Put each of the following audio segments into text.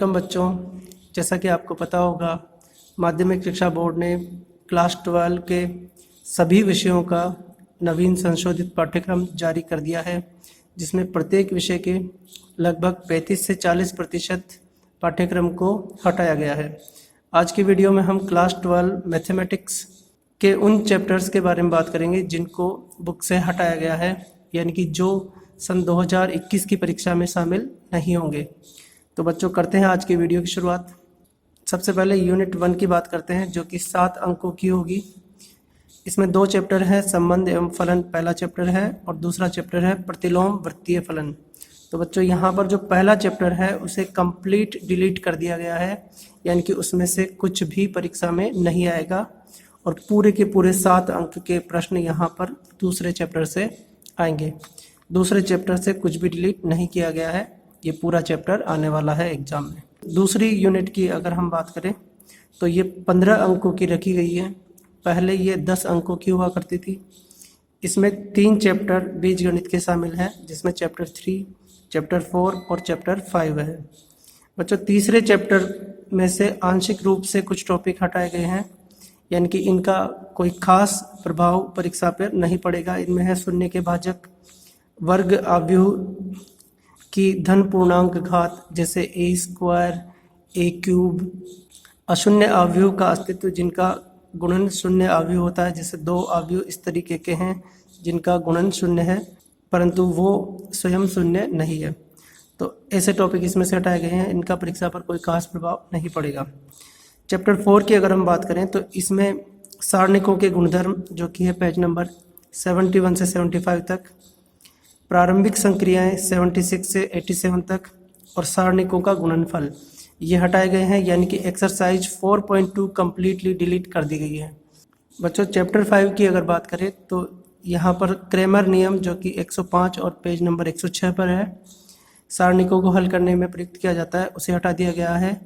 Welcome बच्चों। जैसा कि आपको पता होगा, माध्यमिक शिक्षा बोर्ड ने क्लास 12 के सभी विषयों का नवीन संशोधित पाठ्यक्रम जारी कर दिया है, जिसमें प्रत्येक विषय के लगभग 35 से 40% पाठ्यक्रम को हटाया गया है। आज की वीडियो में हम क्लास 12 मैथमेटिक्स के उन चैप्टर्स के बारे में बात करेंगे जिनको बुक से हटाया गया है, यानी कि जो सन 2021 की परीक्षा में शामिल नहीं होंगे। तो बच्चों, करते हैं आज की वीडियो की शुरुआत। सबसे पहले यूनिट 1 की बात करते हैं, जो कि 7 अंकों की होगी। इसमें 2 चैप्टर है, संबंध एवं फलन पहला चैप्टर है और दूसरा चैप्टर है प्रतिलोम वृत्तीय फलन। तो बच्चों, यहाँ पर जो पहला चैप्टर है उसे कंप्लीट डिलीट कर दिया गया है, यानी कि उसमें से कुछ भी परीक्षा में नहीं आएगा और पूरे के पूरे 7 अंक के प्रश्न यहाँ पर दूसरे चैप्टर से आएंगे। दूसरे चैप्टर से कुछ भी डिलीट नहीं किया गया है, ये पूरा चैप्टर आने वाला है एग्जाम में। दूसरी यूनिट की अगर हम बात करें तो ये 15 अंकों की रखी गई है। पहले ये 10 अंकों की हुआ करती थी। इसमें 3 चैप्टर बीजगणित के शामिल हैं, जिसमें चैप्टर 3, चैप्टर 4 और चैप्टर 5 है। बच्चों, तीसरे चैप्टर में से आंशिक रूप से कुछ टॉपिक हटाए गए हैं, यानी कि इनका कोई खास प्रभाव परीक्षा पर नहीं पड़ेगा। इनमें है शून्य के भाजक, वर्ग आव्यूह की धन पूर्णांक घात जैसे a², a³, अशून्य आव्यूह का अस्तित्व जिनका गुणन शून्य आव्यूह होता है, जैसे 2 आव्यूह इस तरीके के हैं जिनका गुणन शून्य है परंतु वो स्वयं शून्य नहीं है। तो ऐसे टॉपिक इसमें से हटाए गए हैं, इनका परीक्षा पर कोई खास प्रभाव नहीं पड़ेगा। चैप्टर 4 की अगर हम बात करें तो इसमें सारणिकों के गुणधर्म, जो कि है पेज नंबर 71 से 75 तक, प्रारंभिक संक्रियाएं 76 से 87 तक और सारणिकों का गुणनफल, ये हटाए गए हैं, यानी कि एक्सरसाइज 4.2 कम्प्लीटली डिलीट कर दी गई है। बच्चों, चैप्टर 5 की अगर बात करें तो यहाँ पर क्रेमर नियम, जो कि 105 और पेज नंबर 106 पर है, सारणिकों को हल करने में प्रयुक्त किया जाता है, उसे हटा दिया गया है।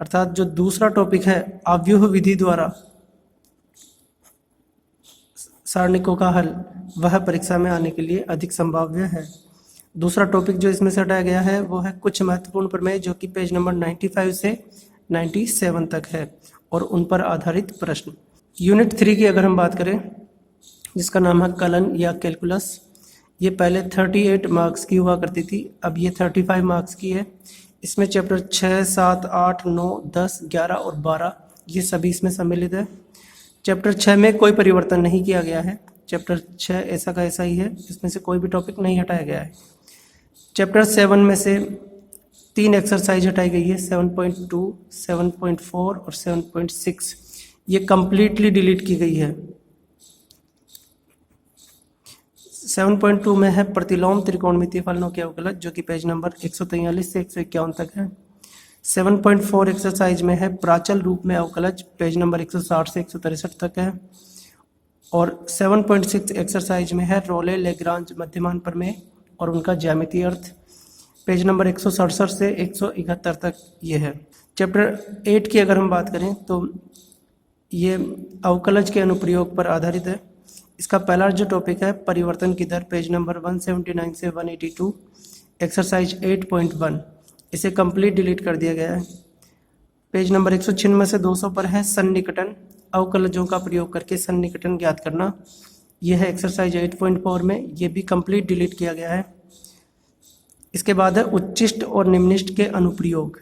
अर्थात जो दूसरा टॉपिक है आव्यूह विधि द्वारा सारणिकों का हल, वह परीक्षा में आने के लिए अधिक संभाव्य है। दूसरा टॉपिक जो इसमें से हटाया गया है वो है कुछ महत्वपूर्ण प्रमेय, जो कि पेज नंबर 95 से 97 तक है और उन पर आधारित प्रश्न। यूनिट 3 की अगर हम बात करें, जिसका नाम है कलन या कैलकुलस, ये पहले 38 मार्क्स की हुआ करती थी, अब ये 35 मार्क्स की है। इसमें चैप्टर 6, 7, 8, 9, 10, 11 और 12 ये सभी इसमें सम्मिलित है। चैप्टर 6 में कोई परिवर्तन नहीं किया गया है। चैप्टर 6 ऐसा का ऐसा ही है, इसमें से कोई भी टॉपिक नहीं हटाया गया है। चैप्टर 7 में से 3 एक्सरसाइज हटाई गई है, 7.2, 7.4 और 7.6, ये कंप्लीटली डिलीट की गई है। 7.2 में है प्रतिलोम त्रिकोणमितीय फलनों के अवकलज, जो कि पेज नंबर 143 से 151 तक है। 7.4 एक्सरसाइज में है प्राचल रूप में अवकलज, पेज नंबर 160 से 163 तक है। और 7.6 एक्सरसाइज में है रोले लेग्रांज मध्यमान प्रमेय और उनका ज्यामितीय अर्थ, पेज नंबर 167 से 171 तक ये है। चैप्टर 8 की अगर हम बात करें तो ये अवकलज के अनुप्रयोग पर आधारित है। इसका पहला जो टॉपिक है परिवर्तन की दर, पेज नंबर 179 से 182, एक्सरसाइज 8.1, इसे कंप्लीट डिलीट कर दिया गया है। पेज नंबर 196 से 200 पर है सन्निकटन, अवकलजों का प्रयोग करके सन्निकटन ज्ञात करना, यह है एक्सरसाइज 8.4 में, ये भी कंप्लीट डिलीट किया गया है। इसके बाद है उच्चिष्ट और निम्निष्ट के अनुप्रयोग,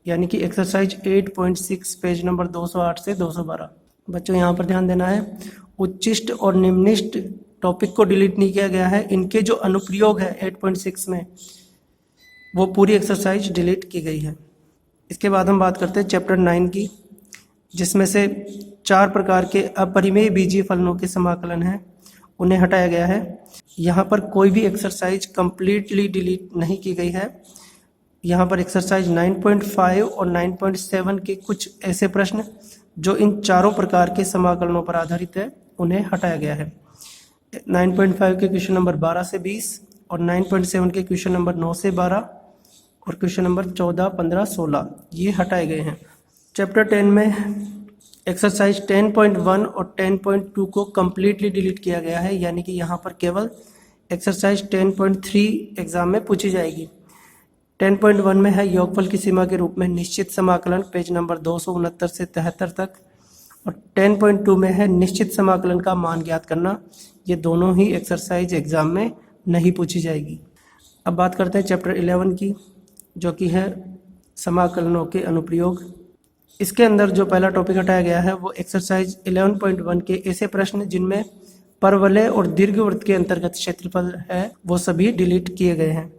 यानी कि एक्सरसाइज 8.6, पेज नंबर 208 से 212। बच्चों, यहाँ पर ध्यान देना है, उच्चिष्ट और निम्निष्ट टॉपिक को डिलीट नहीं किया गया है, इनके जो अनुप्रयोग है 8.6 में वो पूरी एक्सरसाइज डिलीट की गई है। इसके बाद हम बात करते हैं चैप्टर 9 की, जिसमें से 4 प्रकार के अपरिमेय बीजीय फलनों के समाकलन हैं, उन्हें हटाया गया है। यहाँ पर कोई भी एक्सरसाइज कंप्लीटली डिलीट नहीं की गई है। यहाँ पर एक्सरसाइज 9.5 और 9.7 के कुछ ऐसे प्रश्न जो इन चारों प्रकार के समाकलनों पर आधारित है, उन्हें हटाया गया है। 9.5 के क्वेश्चन नंबर 12 से 20 और 9.7 के क्वेश्चन नंबर 9 से 12 और क्वेश्चन नंबर 14, 15, 16 ये हटाए गए हैं। चैप्टर 10 में एक्सरसाइज 10.1 और 10.2 को कम्प्लीटली डिलीट किया गया है, यानी कि यहाँ पर केवल एक्सरसाइज 10.3 एग्जाम में पूछी जाएगी। 10.1 में है योगफल की सीमा के रूप में निश्चित समाकलन, पेज नंबर 269 से 73 तक। और 10.2 में है निश्चित समाकलन का मान ज्ञात करना। ये दोनों ही एक्सरसाइज एग्जाम में नहीं पूछी जाएगी। अब बात करते हैं चैप्टर 11 की, जो कि है समाकलनों के अनुप्रयोग। इसके अंदर जो पहला टॉपिक हटाया गया है वो एक्सरसाइज 11.1 के ऐसे प्रश्न जिनमें परवलय और दीर्घवृत्त के अंतर्गत क्षेत्रफल है वो सभी डिलीट किए गए हैं।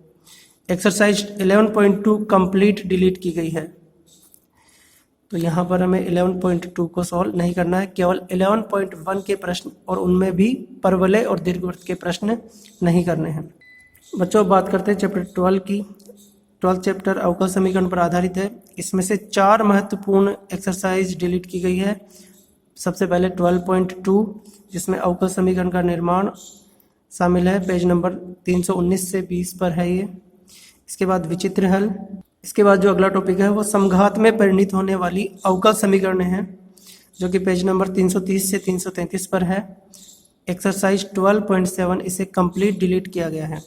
एक्सरसाइज 11.2 कंप्लीट डिलीट की गई है, तो यहाँ पर हमें 11.2 को सॉल्व नहीं करना है, केवल 11.1 के प्रश्न और उनमें भी परवलय और दीर्घवृत्त के प्रश्न नहीं करने हैं। बच्चों, बात करते हैं चैप्टर 12 की। 12 चैप्टर अवकल समीकरण पर आधारित है। इसमें से 4 महत्वपूर्ण एक्सरसाइज डिलीट की गई है। सबसे पहले 12.2 जिसमें अवकल समीकरण का निर्माण शामिल है, पेज नंबर 319 से 20 पर है ये। इसके बाद विचित्र हल। इसके बाद जो अगला टॉपिक है वो समघात में परिणत होने वाली अवकल समीकरण है, जो कि पेज नंबर 330 से 333 पर है। एक्सरसाइज 12.7 इसे कंप्लीट डिलीट किया गया है।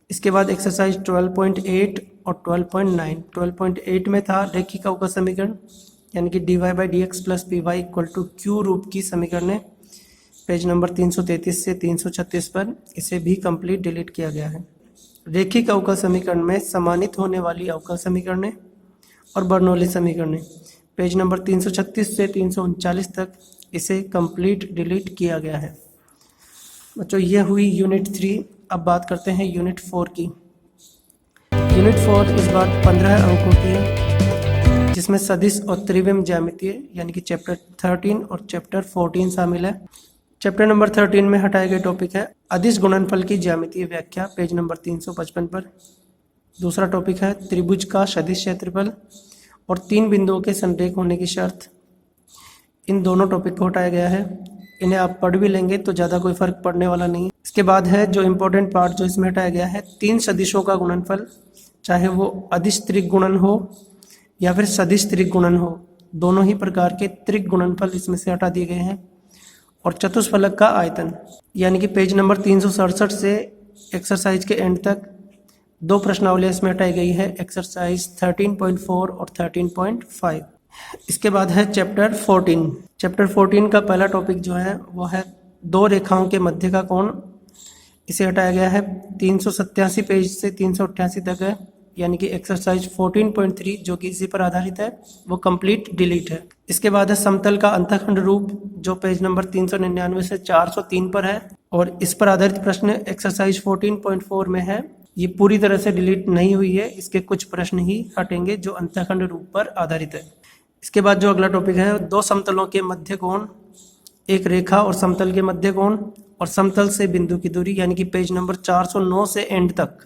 इसके बाद एक्सरसाइज 12.8 और 12.9। 12.8 में था रैखिक अवकल समीकरण, यानी कि dy/dx + py = q रूप की समीकरण, पेज नंबर 333 से 336 पर। इसे भी कंप्लीट डिलीट किया गया है। रैखिक अवकल समीकरण में समानित होने वाली अवकल समीकरण और बर्नौली समीकरण, पेज नंबर 336 से 339 तक। इसे कंप्लीट डिलीट किया गया है। बच्चों, ये हुई यूनिट 3। अब बात करते हैं यूनिट 4 की। यूनिट 4 इस बार 15 अंकों की है, जिसमें सदिश और त्रिविम ज्यामितीय यानी कि चैप्टर 13 और चैप्टर 14 शामिल है। चैप्टर नंबर 13 में हटाए गए टॉपिक है अदिश गुणनफल की ज्यामितीय व्याख्या, पेज नंबर 355 पर। दूसरा टॉपिक है त्रिभुज का सदिश क्षेत्रफल और 3 बिंदुओं के संरेख होने की शर्त। इन दोनों टॉपिक को हटाया गया है। इन्हें आप पढ़ भी लेंगे तो ज़्यादा कोई फर्क पड़ने वाला नहीं। इसके बाद है जो इम्पोर्टेंट पार्ट जो इसमें हटाया गया है 3 सदिशों का गुणनफल, चाहे वो अदिश त्रिक गुणन हो या फिर सदिश त्रिक गुणन हो, दोनों ही प्रकार के त्रिक गुणनफल इसमें से हटा दिए गए हैं। और चतुष्फलक का आयतन, यानी कि पेज नंबर 367 से एक्सरसाइज के एंड तक 2 प्रश्नावलियाँ इसमें हटाई गई है, एक्सरसाइज 13.4 और 13.5। इसके बाद है चैप्टर 14। चैप्टर 14 का पहला टॉपिक जो है वो है 2 रेखाओं के मध्य का कोण। इसे हटाया गया है। 387 पेज से 388 तक है, यानी कि एक्सरसाइज 14.3 जो कि इसी पर आधारित है वो कंप्लीट डिलीट है। इसके बाद है समतल का अंतःखंड रूप, जो पेज नंबर 399 से 403 पर है, और इस पर आधारित प्रश्न एक्सरसाइज 14.4 में है। ये पूरी तरह से डिलीट नहीं हुई है, इसके कुछ प्रश्न ही हटेंगे जो अंतःखंड रूप पर आधारित है। इसके बाद जो अगला टॉपिक है 2 समतलों के मध्य कोण, एक रेखा और समतल के मध्य कोण, और समतल से बिंदु की दूरी, यानी कि पेज नंबर 409 से एंड तक।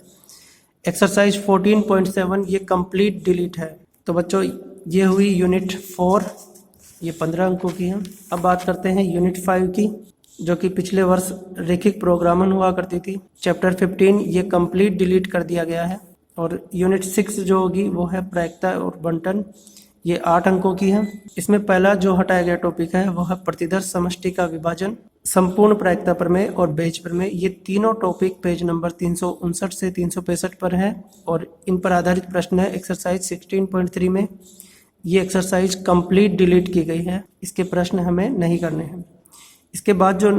एक्सरसाइज 14.7 ये कंप्लीट डिलीट है। तो बच्चों, ये हुई यूनिट 4, ये 15 अंकों की है। अब बात करते हैं यूनिट 5 की, जो कि पिछले वर्ष रैखिक प्रोग्रामन हुआ करती थी। चैप्टर 15 ये कंप्लीट डिलीट कर दिया गया है। और यूनिट 6 जो होगी वो है प्रायिकता और बंटन, ये 8 अंकों की है। इसमें पहला जो हटाया गया टॉपिक है वो है प्रतिदर्श समष्टि का विभाजन, संपूर्ण प्रायिकता प्रमेय और बेज प्रमेय। ये तीनों टॉपिक पेज नंबर 359 से 365 पर है और इन पर आधारित प्रश्न है एक्सरसाइज 16.3 में। ये एक्सरसाइज कंप्लीट डिलीट की गई है, इसके प्रश्न हमें नहीं करने हैं। इसके बाद जो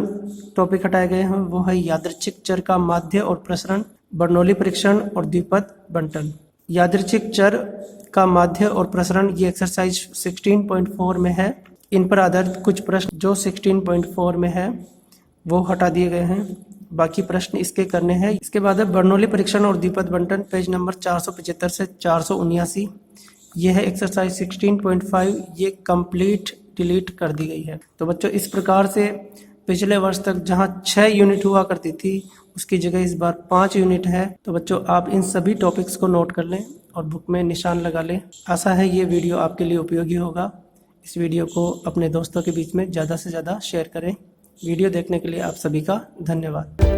टॉपिक हटाए गए हैं वो है यादृच्छिक चर का माध्य और प्रसरण, बर्नौली परीक्षण और द्विपद बंटन। यादृच्छिक चर का माध्य और प्रसरण ये एक्सरसाइज 16.4 में है। इन पर आधारित कुछ प्रश्न जो 16.4 में है वो हटा दिए गए हैं, बाकी प्रश्न इसके करने हैं। इसके बाद है बर्नौली परीक्षण और द्विपद बंटन, पेज नंबर 475 से 479। ये है एक्सरसाइज 16.5, ये कंप्लीट डिलीट कर दी गई है। तो बच्चों, इस प्रकार से पिछले वर्ष तक जहां 6 यूनिट हुआ करती थी उसकी जगह इस बार 5 यूनिट है। तो बच्चों, आप इन सभी टॉपिक्स को नोट कर लें और बुक में निशान लगा लें। आशा है ये वीडियो आपके लिए उपयोगी होगा। इस वीडियो को अपने दोस्तों के बीच में ज़्यादा से ज़्यादा शेयर करें। वीडियो देखने के लिए आप सभी का धन्यवाद।